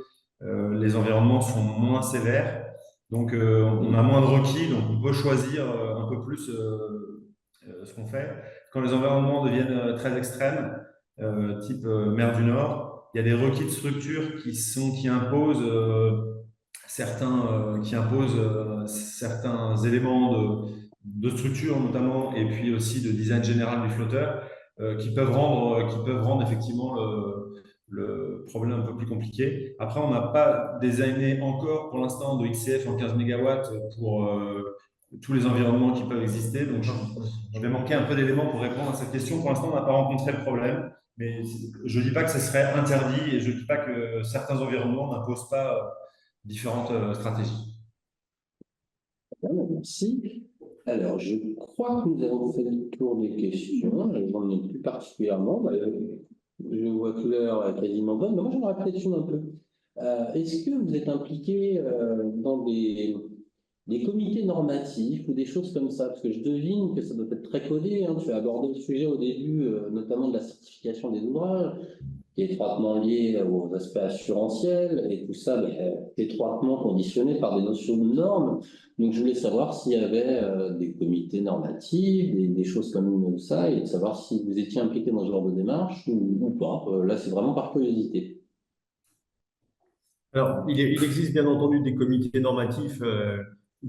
les environnements sont moins sévères. Donc on a moins de requis, donc on peut choisir un peu plus ce qu'on fait. Quand les environnements deviennent très extrêmes, type mer du Nord, il y a des requis de structure qui imposent certains éléments de structure notamment, et puis aussi de design général du flotteur, qui peuvent rendre effectivement le problème un peu plus compliqué. Après, on n'a pas designé encore pour l'instant de XCF en 15 MW pour tous les environnements qui peuvent exister. Donc, je vais manquer un peu d'éléments pour répondre à cette question. Pour l'instant, on n'a pas rencontré le problème. Mais je ne dis pas que ce serait interdit et je ne dis pas que certains environnements n'imposent pas différentes stratégies. Bien, merci. Alors, je crois que nous avons fait le tour des questions. Je n'en ai plus particulièrement. Je vois que l'heure est quasiment bonne, mais moi j'en aurais peut-être une un peu. Est-ce que vous êtes impliqué dans des comités normatifs ou des choses comme ça? Parce que je devine que ça doit être très codé, hein. Tu as abordé le sujet au début, notamment de la certification des ouvrages, qui est étroitement lié aux aspects assurantiels, et tout ça est étroitement conditionné par des notions de normes. Donc, je voulais savoir s'il y avait des comités normatifs, des choses comme ça, et de savoir si vous étiez impliqué dans ce genre de démarche ou pas. Là, c'est vraiment par curiosité. Alors, il existe bien entendu des comités normatifs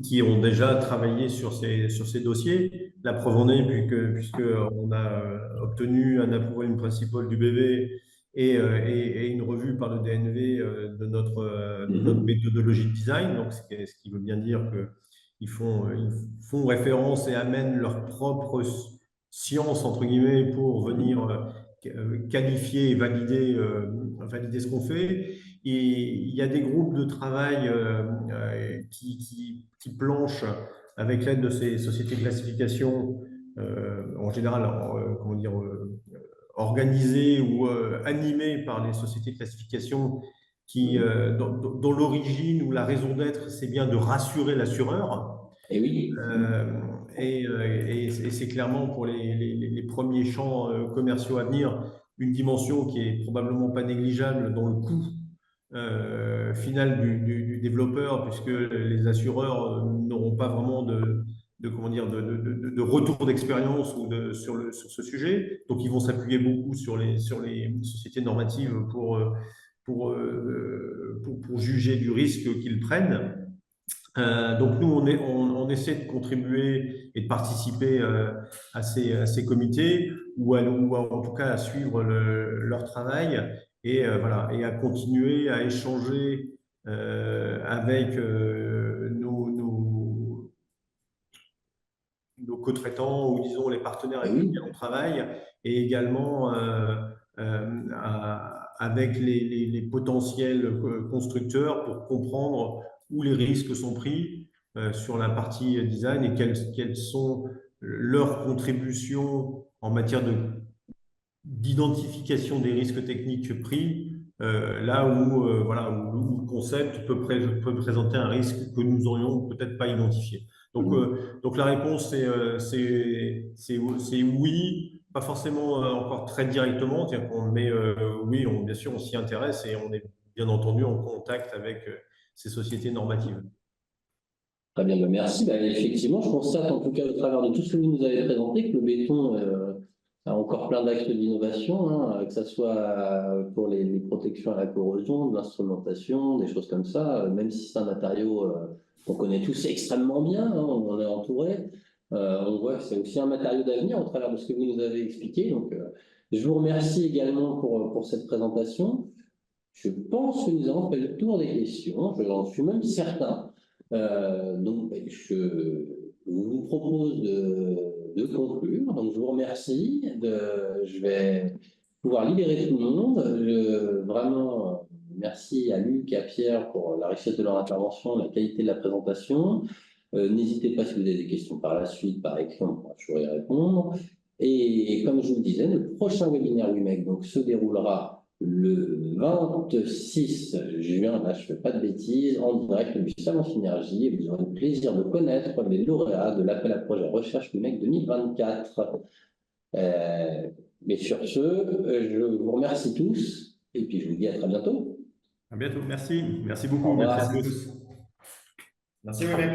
qui ont déjà travaillé sur ces dossiers. La preuve en est, puisque on a obtenu un approval principal du BV et une revue par le DNV de notre méthodologie de design. Donc, ce qui veut bien dire qu'ils ils font référence et amènent leur propre science, entre guillemets, pour venir qualifier et valider ce qu'on fait. Et il y a des groupes de travail qui planchent avec l'aide de ces sociétés de classification, en général, comment dire, organisées ou animées par les sociétés de classification dont l'origine ou la raison d'être, c'est bien de rassurer l'assureur. Et oui. Et c'est clairement pour les premiers champs commerciaux à venir une dimension qui est probablement pas négligeable dans le coût final du développeur, puisque les assureurs n'auront pas vraiment comment dire, de retour d'expérience sur ce sujet. Donc, ils vont s'appuyer beaucoup sur les sociétés normatives pour juger du risque qu'ils prennent. Donc nous, on essaie de contribuer et de participer à ces comités ou en tout cas à suivre leur travail et voilà, et à continuer à échanger avec nos co-traitants ou disons les partenaires avec lesquels on travaille et également avec les potentiels constructeurs pour comprendre où les risques sont pris sur la partie design et quelles sont leurs contributions en matière d'identification des risques techniques pris, là où, voilà, où le concept peut présenter un risque que nous n'aurions peut-être pas identifié. Donc la réponse, c'est oui, pas forcément encore très directement, mais oui, bien sûr, on s'y intéresse et on est bien entendu en contact avec ces sociétés normatives. Très bien, merci. Effectivement, je constate en tout cas au travers de tout ce que vous nous avez présenté que le béton a encore plein d'axes d'innovation, hein, que ce soit pour les protections à la corrosion, de l'instrumentation, des choses comme ça, même si c'est un matériau qu'on connaît tous extrêmement bien, hein, on en est entouré. On voit que c'est aussi un matériau d'avenir au travers de ce que vous nous avez expliqué. Donc, je vous remercie également pour cette présentation. Je pense que nous avons fait le tour des questions, j'en suis même certain. Donc, je vous propose de conclure. Donc, je vous remercie. Je vais pouvoir libérer tout le monde. Vraiment, merci à Luc et à Pierre pour la richesse de leur intervention, la qualité de la présentation. N'hésitez pas si vous avez des questions par la suite, par écrit, on pourra toujours y répondre. Et comme je vous le disais, le prochain webinaire WIMEC donc, se déroulera le 26 juin, là je ne fais pas de bêtises, en direct du Salon Synergie, et vous aurez le plaisir de connaître les lauréats de l'appel à projet Recherche Numérique 2024. Mais sur ce, je vous remercie tous, et puis je vous dis à très bientôt. À bientôt. Merci. Merci beaucoup. Au revoir. Merci à tous. Merci, William.